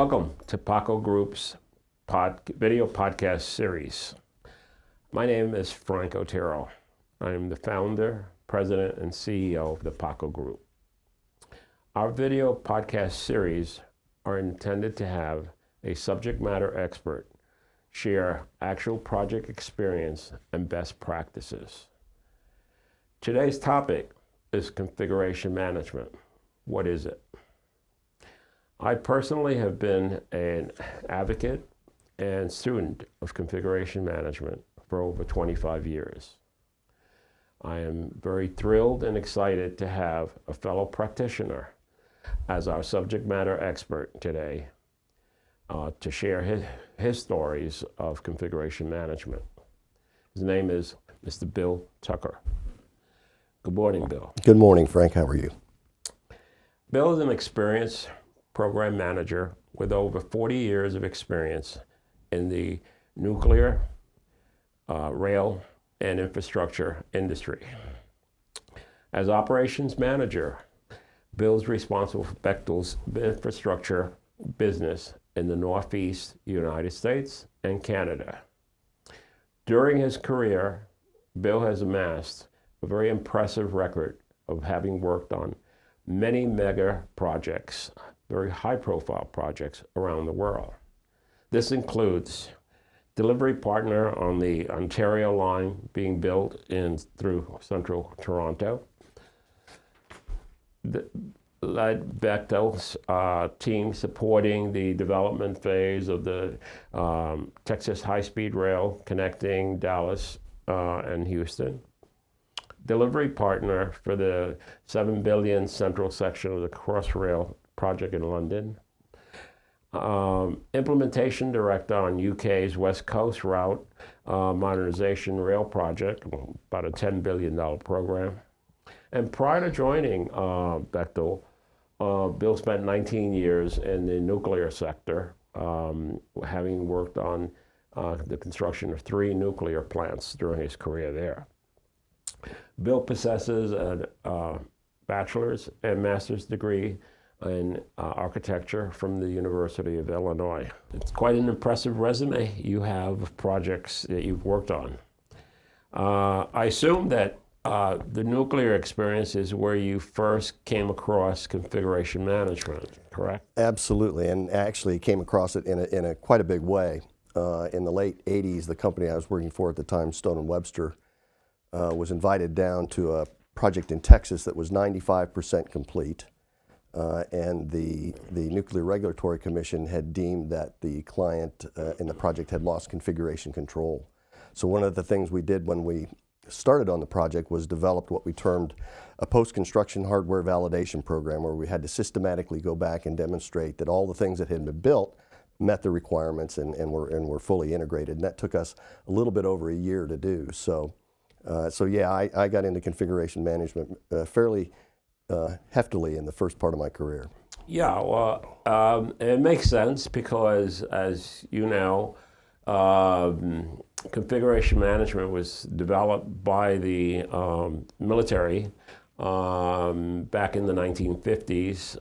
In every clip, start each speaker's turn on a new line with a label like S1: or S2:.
S1: Welcome to PACO Group's video podcast series. My name is Frank Otero. I'm the founder, president, and CEO of the PACO Group. Our video podcast series are intended to have a subject matter expert share actual project experience and best practices. Today's topic is configuration management. What is it? I personally have been an advocate and student of configuration management for over 25 years. I am very thrilled and excited to have a fellow practitioner as our subject matter expert today to share his stories of configuration management. His name is Mr. Bill Tucker. Good morning, Bill.
S2: Good morning, Frank. How are you?
S1: Bill is an experienced program manager with over 40 years of experience in the nuclear, rail, and infrastructure industry. As operations manager, Bill is responsible for Bechtel's infrastructure business in the Northeast United States and Canada. During his career, Bill has amassed a very impressive record of having worked on many mega projects, very high-profile projects around the world. This includes delivery partner on the Ontario line being built through central Toronto, led Bechtel's team supporting the development phase of the Texas high-speed rail connecting Dallas and Houston. Delivery partner for the $7 billion central section of the Crossrail project in London. Implementation director on UK's West Coast route modernization rail project, about a $10 billion program. And prior to joining Bechtel, Bill spent 19 years in the nuclear sector, having worked on the construction of 3 nuclear plants during his career there. Bill possesses a bachelor's and master's degree in architecture from the University of Illinois. It's quite an impressive resume you have of projects that you've worked on. I assume that the nuclear experience is where you first came across configuration management, correct?
S2: Absolutely, and actually came across it in a quite a big way. In the late 80s, the company I was working for at the time, Stone & Webster, was invited down to a project in Texas that was 95% complete. And the Nuclear Regulatory Commission had deemed that the client in the project had lost configuration control. So one of the things we did when we started on the project was developed what we termed a post-construction hardware validation program, where we had to systematically go back and demonstrate that all the things that had been built met the requirements and were fully integrated. And that took us a little bit over a year to do. So yeah, I got into configuration management fairly heftily in the first part of my career.
S1: Yeah, well, it makes sense because, as you know, configuration management was developed by the military back in the 1950s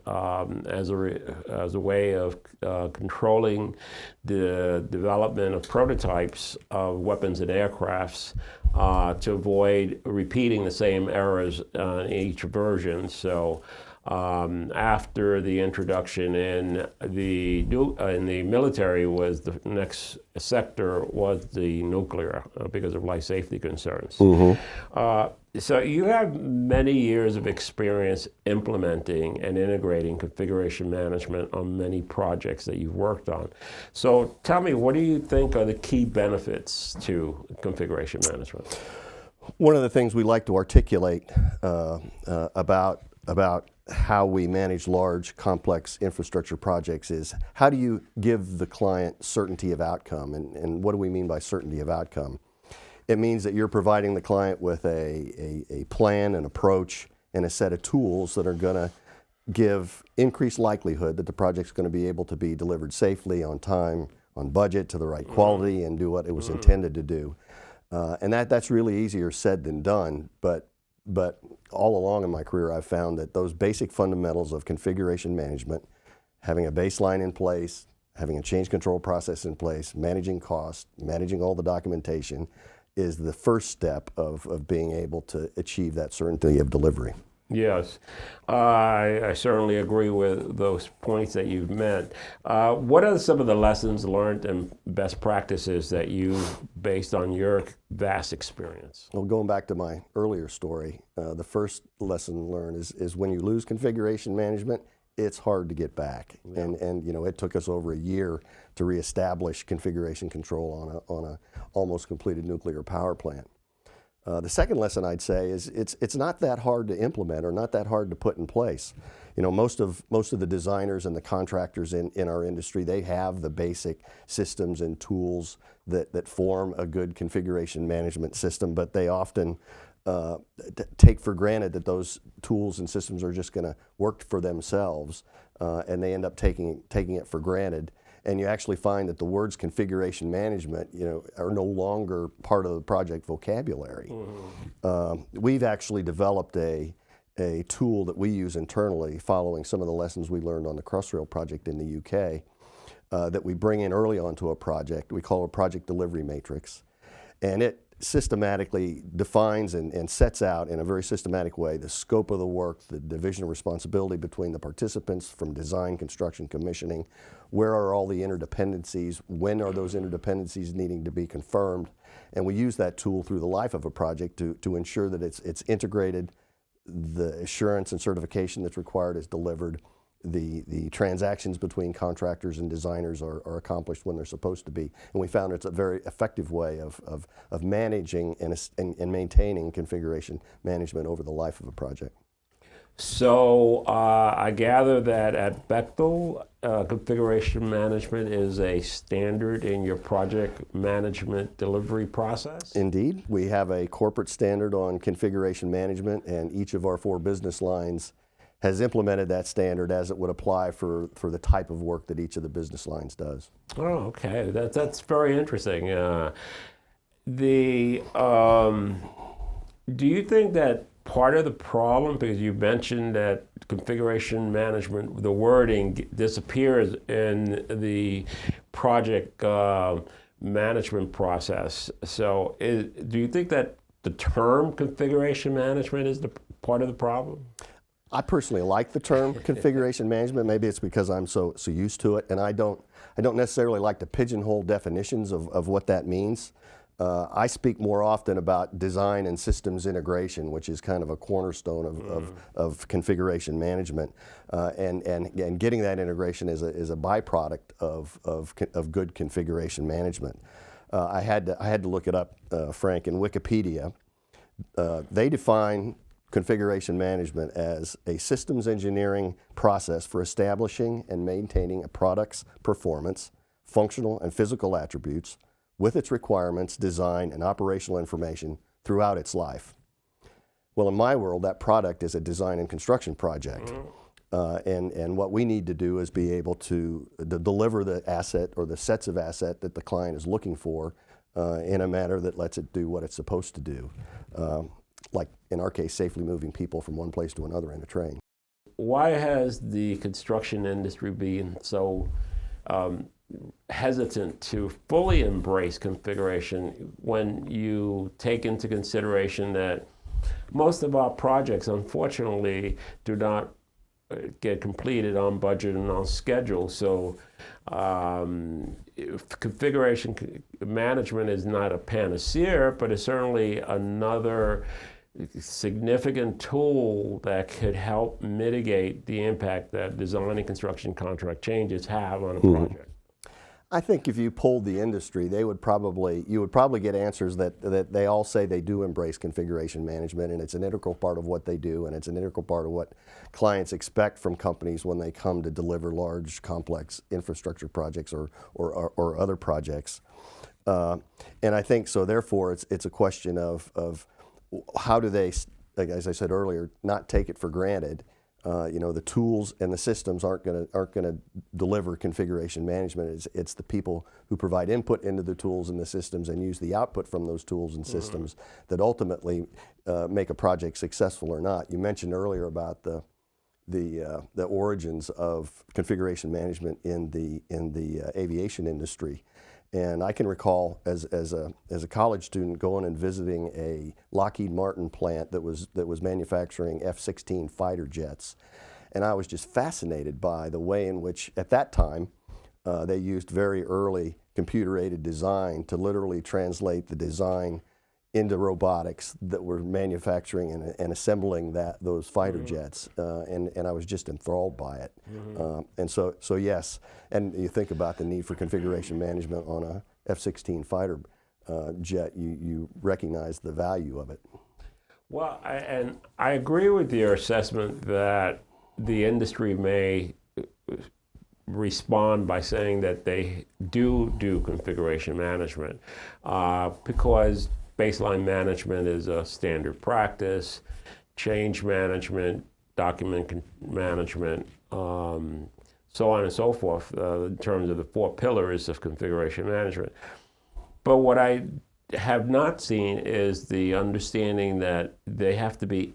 S1: as a way of controlling the development of prototypes of weapons and aircrafts to avoid repeating the same errors in each version. So after the introduction in the military, was the next sector was the nuclear because of life safety concerns. Mm-hmm. So you have many years of experience implementing and integrating configuration management on many projects that you've worked on. So tell me, what do you think are the key benefits to configuration management?
S2: One of the things we like to articulate about how we manage large, complex infrastructure projects is, how do you give the client certainty of outcome? And what do we mean by certainty of outcome? It means that you're providing the client with a plan, an approach, and a set of tools that are going to give increased likelihood that the project's going to be able to be delivered safely, on time, on budget, to the right quality, and do what it was intended to do. And that's really easier said than done, but all along in my career I've found that those basic fundamentals of configuration management, having a baseline in place, having a change control process in place, managing cost, managing all the documentation is the first step of being able to achieve that certainty of delivery.
S1: Yes, I certainly agree with those points that you've made. What are some of the lessons learned and best practices that you, based on your vast experience?
S2: Well, going back to my earlier story, the first lesson learned is when you lose configuration management, it's hard to get back. Yeah. And you know, it took us over a year to reestablish configuration control on a almost completed nuclear power plant. The second lesson I'd say is it's not that hard to implement or not that hard to put in place. You know, most of the designers and the contractors in our industry, they have the basic systems and tools that form a good configuration management system, but they often take for granted that those tools and systems are just going to work for themselves, and they end up taking it for granted. And you actually find that the words configuration management, you know, are no longer part of the project vocabulary. Mm-hmm. We've actually developed a tool that we use internally, following some of the lessons we learned on the Crossrail project in the UK, that we bring in early onto a project. We call it a project delivery matrix, and it systematically defines and sets out in a very systematic way the scope of the work, the division of responsibility between the participants from design, construction, commissioning, where are all the interdependencies, when are those interdependencies needing to be confirmed, and we use that tool through the life of a project to ensure that it's integrated, the assurance and certification that's required is delivered, the transactions between contractors and designers are accomplished when they're supposed to be. And we found it's a very effective way of managing and maintaining configuration management over the life of a project.
S1: So I gather that at Bechtel, configuration management is a standard in your project management delivery process?
S2: Indeed. We have a corporate standard on configuration management, and each of our 4 business lines has implemented that standard as it would apply for the type of work that each of the business lines does.
S1: Oh, okay. That's very interesting. Do you think that part of the problem, because you mentioned that configuration management, the wording disappears in the project management process. So do you think that the term configuration management is the part of the problem?
S2: I personally like the term configuration management. Maybe it's because I'm so used to it, and I don't necessarily like to pigeonhole definitions of what that means. I speak more often about design and systems integration, which is kind of a cornerstone of configuration management, and getting that integration is a byproduct of good configuration management. I had to look it up, Frank, in Wikipedia. They define configuration management as a systems engineering process for establishing and maintaining a product's performance, functional and physical attributes, with its requirements, design, and operational information throughout its life. Well, in my world, that product is a design and construction project. And what we need to do is be able to deliver the asset or the sets of asset that the client is looking for in a manner that lets it do what it's supposed to do. Like in our case, safely moving people from one place to another in a train.
S1: Why has the construction industry been so hesitant to fully embrace configuration when you take into consideration that most of our projects, unfortunately, do not get completed on budget and on schedule? So configuration management is not a panacea, but it's certainly another significant tool that could help mitigate the impact that design and construction contract changes have on a project.
S2: I think if you polled the industry, you would probably get answers that they all say they do embrace configuration management, and it's an integral part of what they do, and it's an integral part of what clients expect from companies when they come to deliver large, complex infrastructure projects or other projects. And I think so. Therefore, it's a question of how do they, like as I said earlier, not take it for granted. The tools and the systems aren't going to deliver configuration management. It's the people who provide input into the tools and the systems and use the output from those tools and systems that ultimately make a project successful or not. You mentioned earlier about the origins of configuration management in the aviation industry. And I can recall as a college student going and visiting a Lockheed Martin plant that was manufacturing F-16 fighter jets, and I was just fascinated by the way in which at that time they used very early computer-aided design to literally translate the design into robotics that were manufacturing and assembling those fighter jets, and I was just enthralled by it. And so yes, and you think about the need for configuration management on a F-16 fighter jet, you recognize the value of it.
S1: Well, I agree with your assessment that the industry may respond by saying that they do configuration management because baseline management is a standard practice, change management, document management, so on and so forth, in terms of the 4 pillars of configuration management. But what I have not seen is the understanding that they have to be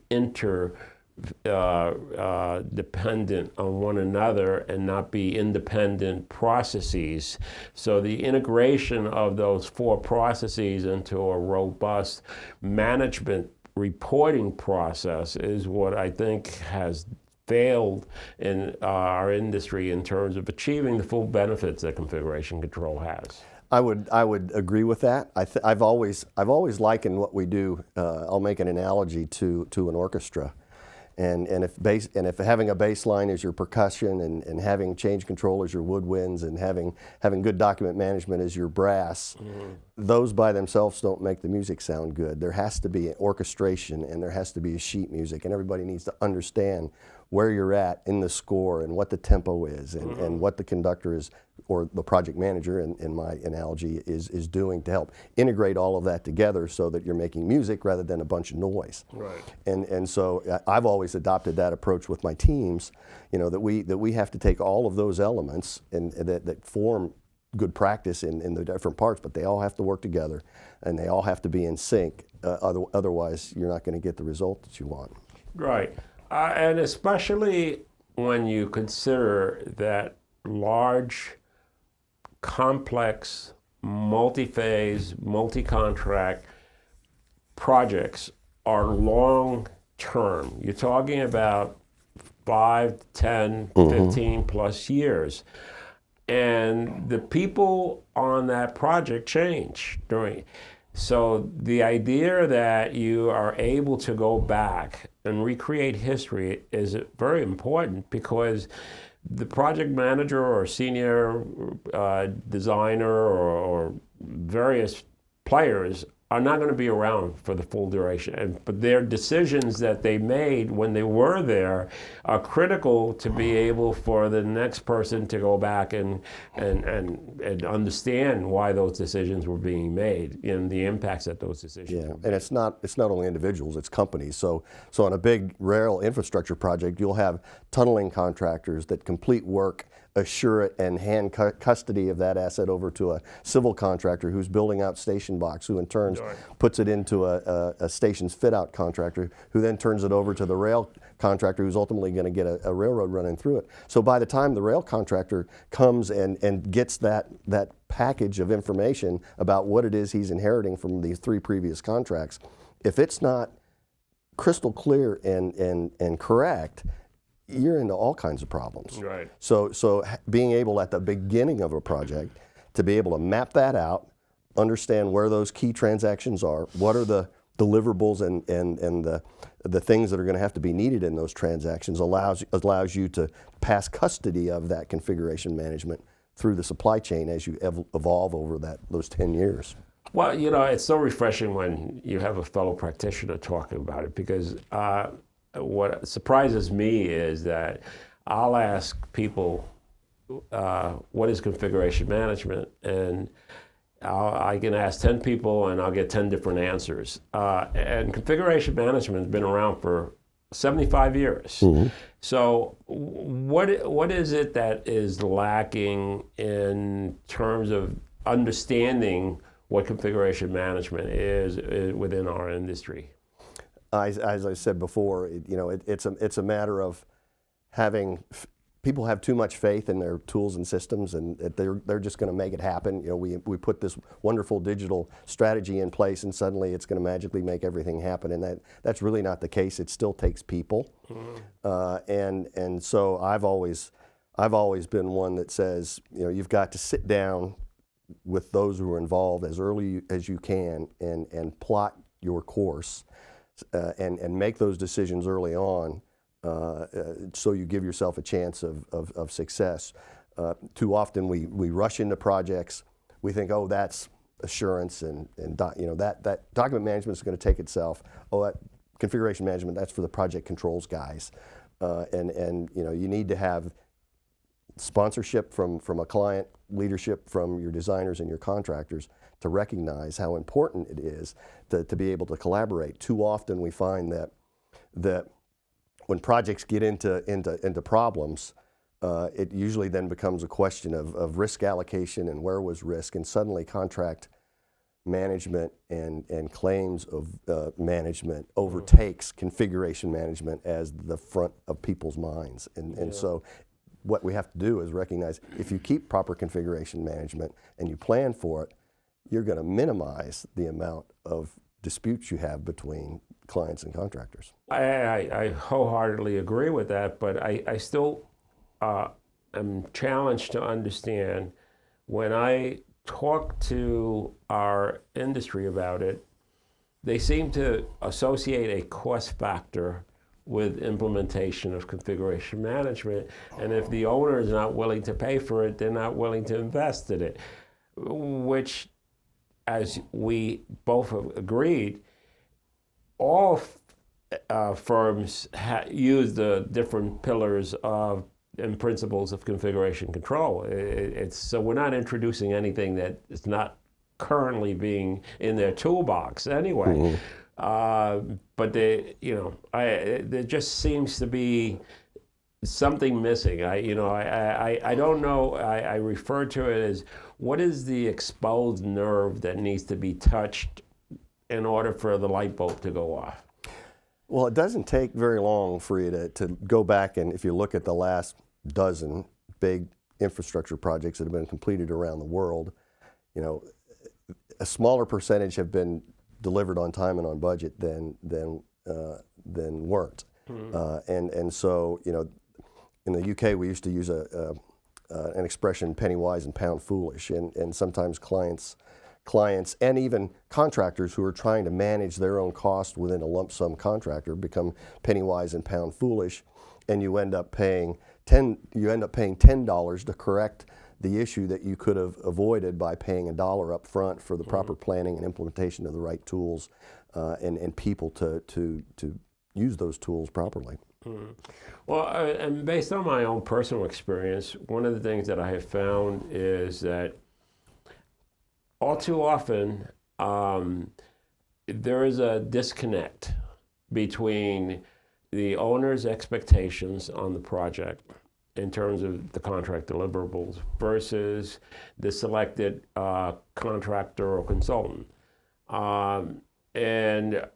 S1: dependent on one another and not be independent processes. So the integration of those 4 processes into a robust management reporting process is what I think has failed in our industry in terms of achieving the full benefits that configuration control has.
S2: I would agree with that. I've always likened what we do. I'll make an analogy to an orchestra. And if having a baseline is your percussion and having change control as your woodwinds and having good document management as your brass, those by themselves don't make the music sound good. There has to be an orchestration and there has to be a sheet music, and everybody needs to understand where you're at in the score and what the tempo is and what the conductor is, or the project manager in my analogy is doing to help integrate all of that together so that you're making music rather than a bunch of noise.
S1: Right.
S2: And so I've always adopted that approach with my teams, that we have to take all of those elements and that form good practice in the different parts, but they all have to work together and they all have to be in sync. Otherwise, you're not going to get the result that you want.
S1: Right. And especially when you consider that large, complex, multi-phase, multi-contract projects are long-term. You're talking about 5, 10, 15 plus years. And the people on that project change so the idea that you are able to go back and recreate history is very important, because the project manager or senior designer or various players are not going to be around for the full duration. But their decisions that they made when they were there are critical to be able for the next person to go back and understand why those decisions were being made and the impacts that those decisions were made.
S2: And it's not only individuals, it's companies. So on a big rail infrastructure project, you'll have tunneling contractors that complete work, assure it, and hand custody of that asset over to a civil contractor who's building out station box, who in turn puts it into a station's fit-out contractor, who then turns it over to the rail contractor, who's ultimately going to get a railroad running through it. So by the time the rail contractor comes and gets that package of information about what it is he's inheriting from these 3 previous contracts, if it's not crystal clear and correct, you're into all kinds of problems.
S1: Right.
S2: So being able at the beginning of a project to be able to map that out, understand where those key transactions are, what are the deliverables and the things that are going to have to be needed in those transactions, allows you to pass custody of that configuration management through the supply chain as you evolve over those 10 years.
S1: Well, it's so refreshing when you have a fellow practitioner talking about it, because what surprises me is that I'll ask people, what is configuration management? And I can ask 10 people and I'll get 10 different answers. And configuration management has been around for 75 years. So what is it that is lacking in terms of understanding what configuration management is within our industry?
S2: As I said before, it's a matter of people have too much faith in their tools and systems, and that they're just going to make it happen. You know, we put this wonderful digital strategy in place, and suddenly it's going to magically make everything happen. And that's really not the case. It still takes people. And so I've always been one that says, you know, you've got to sit down with those who are involved as early as you can and plot your course and make those decisions early on. So you give yourself a chance of success. Too often we rush into projects. We think, oh, that's assurance, and you know, that document management is going to take itself. Oh, that configuration management, that's for the project controls guys. And you know, you need to have sponsorship from a client, leadership from your designers and your contractors to recognize how important it is to be able to collaborate. Too often we find that when projects get into problems, it usually then becomes a question of risk allocation and where was risk, and suddenly contract management and claims of management overtakes configuration management as the front of people's minds. And so what we have to do is recognize, if you keep proper configuration management and you plan for it, you're going to minimize the amount of disputes you have between clients and contractors.
S1: I wholeheartedly agree with that, but I still am challenged to understand, when I talk to our industry about it, they seem to associate a cost factor with implementation of configuration management, and if the owner is not willing to pay for it, they're not willing to invest in it, which, as we both have agreed, all firms use the different pillars and principles of configuration control. So we're not introducing anything that is not currently being in their toolbox anyway. But there just seems to be something missing. I don't know. I refer to it as, what is the exposed nerve that needs to be touched in order for the light bulb to go off?
S2: Well, it doesn't take very long for you to go back, and if you look at the last dozen big infrastructure projects that have been completed around the world, you know, a smaller percentage have been delivered on time and on budget than weren't. And so, you know, in the UK we used to use an expression, penny wise and pound foolish, and sometimes clients and even contractors who are trying to manage their own cost within a lump sum contractor become penny wise and pound foolish, and you end up paying $10 to correct the issue that you could have avoided by paying $1 up front for the proper planning and implementation of the right tools and people to use those tools properly.
S1: Well, and based on my own personal experience, one of the things that I have found is that all too often there is a disconnect between the owner's expectations on the project in terms of the contract deliverables versus the selected contractor or consultant. And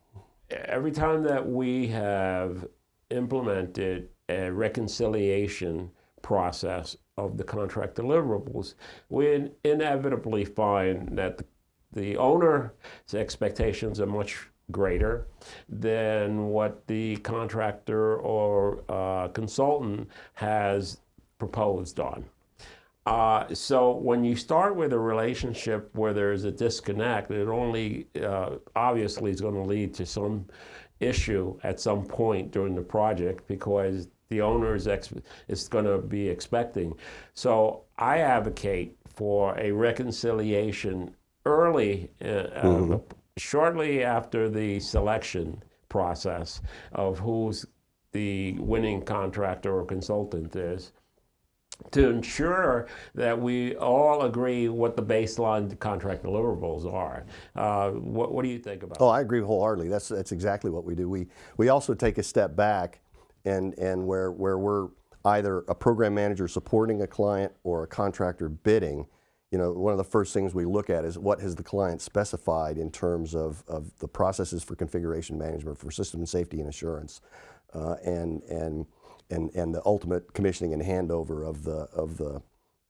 S1: every time that we have implemented a reconciliation process of the contract deliverables, we inevitably find that the owner's expectations are much greater than what the contractor or consultant has proposed on. So when you start with a relationship where there's a disconnect, it only obviously is going to lead to some issue at some point during the project, because the owner is going to be expecting. So I advocate for a reconciliation early, shortly after the selection process of who's the winning contractor or consultant is, to ensure that we all agree what the baseline contract deliverables are. What do you think about that?
S2: Oh, I agree wholeheartedly. That's exactly what we do. We also take a step back, and where we're either a program manager supporting a client or a contractor bidding, you know, one of the first things we look at is what has the client specified in terms of the processes for configuration management, for system safety and assurance, and and the ultimate commissioning and handover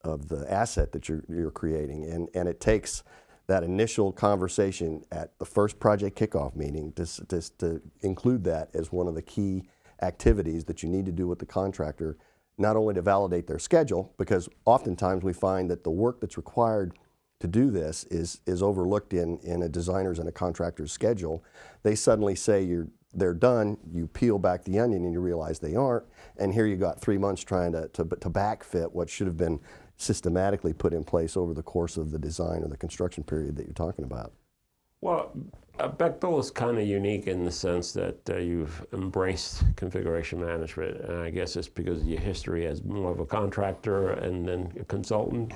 S2: of the asset that you're creating. And it takes that initial conversation at the first project kickoff meeting to include that as one of the key activities that you need to do with the contractor, not only to validate their schedule, because oftentimes we find that the work that's required to do this is overlooked in a designer's and a contractor's schedule. They suddenly say they're done, you peel back the onion and you realize they aren't, and here you got 3 months trying to backfit what should have been systematically put in place over the course of the design or the construction period that you're talking about.
S1: Well, Bechtel is kind of unique in the sense that you've embraced configuration management, and I guess it's because of your history as more of a contractor and then a consultant,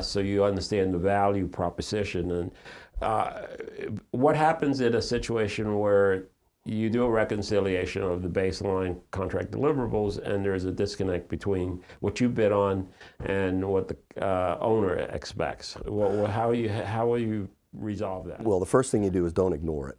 S1: so you understand the value proposition. And what happens in a situation where you do a reconciliation of the baseline contract deliverables and there's a disconnect between what you bid on and what the owner expects? Well, how will you resolve that?
S2: Well, the first thing you do is don't ignore it.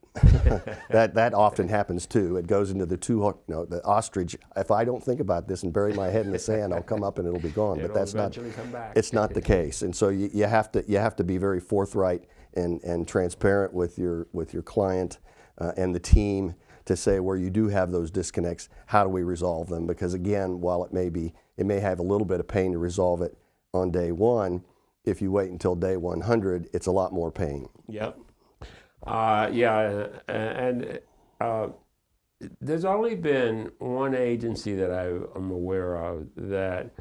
S2: that often happens too. It goes into the ostrich. If I don't think about this and bury my head in the sand, I'll come up and it'll be gone. But that's not.
S1: Come back.
S2: It's not the case. And so you have to be very forthright and transparent with your client and the team to say where you do have those disconnects, how do we resolve them? Because again, while it may have a little bit of pain to resolve it on day one, if you wait until day 100, it's a lot more pain.
S1: Yep. And there's only been one agency that I'm aware of that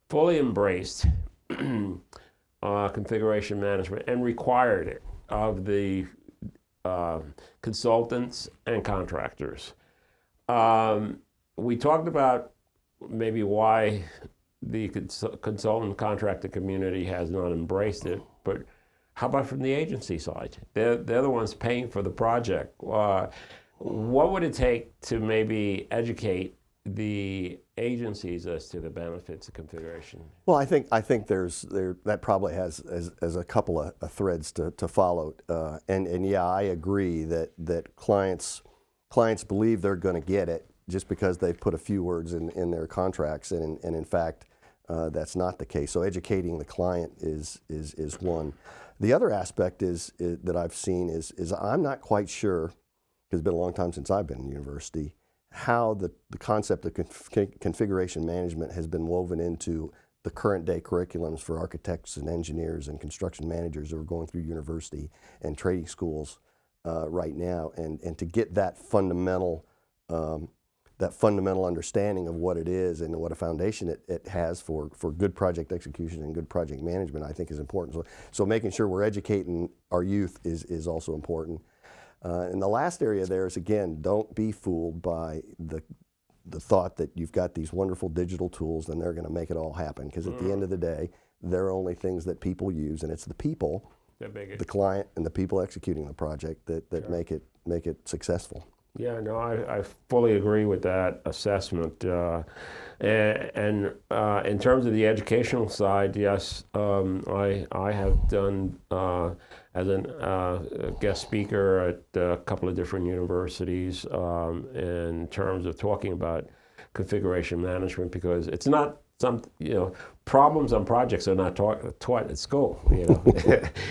S1: fully embraced configuration management and required it of the consultants and contractors. We talked about maybe why the consultant contractor community has not embraced it, but how about from the agency side? They're the ones paying for the project. What would it take to maybe educate the agencies as to the benefits of configuration?
S2: Well, I think that probably has as a couple of threads to follow, and yeah, I agree that clients believe they're going to get it just because they've put a few words in their contracts, and in fact that's not the case. So educating the client is one. The other aspect that I've seen is I'm not quite sure, because it's been a long time since I've been in university, how the concept of configuration management has been woven into the current day curriculums for architects and engineers and construction managers who are going through university and training schools right now, and to get that fundamental understanding of what it is and what a foundation it has for good project execution and good project management, I think is important. So making sure we're educating our youth is also important. And the last area there is, again, don't be fooled by the thought that you've got these wonderful digital tools and they're going to make it all happen, because at the end of the day, they're only things that people use, and it's the people, the client, and the people executing the project that make it successful.
S1: Yeah, no, I fully agree with that assessment. And in terms of the educational side, yes, I have done as a guest speaker at a couple of different universities in terms of talking about configuration management, because it's not problems on projects are not taught at school.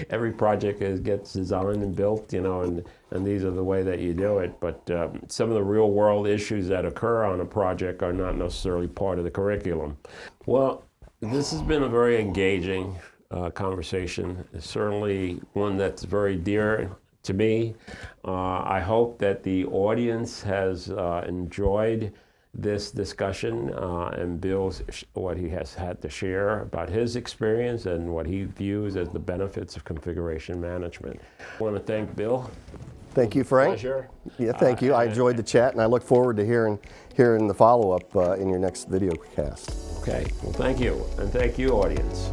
S1: Every project gets designed and built, and these are the way that you do it. But some of the real world issues that occur on a project are not necessarily part of the curriculum. Well, this has been a very engaging conversation. It's certainly one that's very dear to me. I hope that the audience has enjoyed this discussion and Bill's what he has had to share about his experience and what he views as the benefits of configuration management. I want to thank Bill.
S2: Thank you, Frank.
S1: Pleasure.
S2: Yeah, thank you. I enjoyed the chat, and I look forward to hearing the follow-up in your next video cast.
S1: Okay. Well, thank you, and thank you, audience.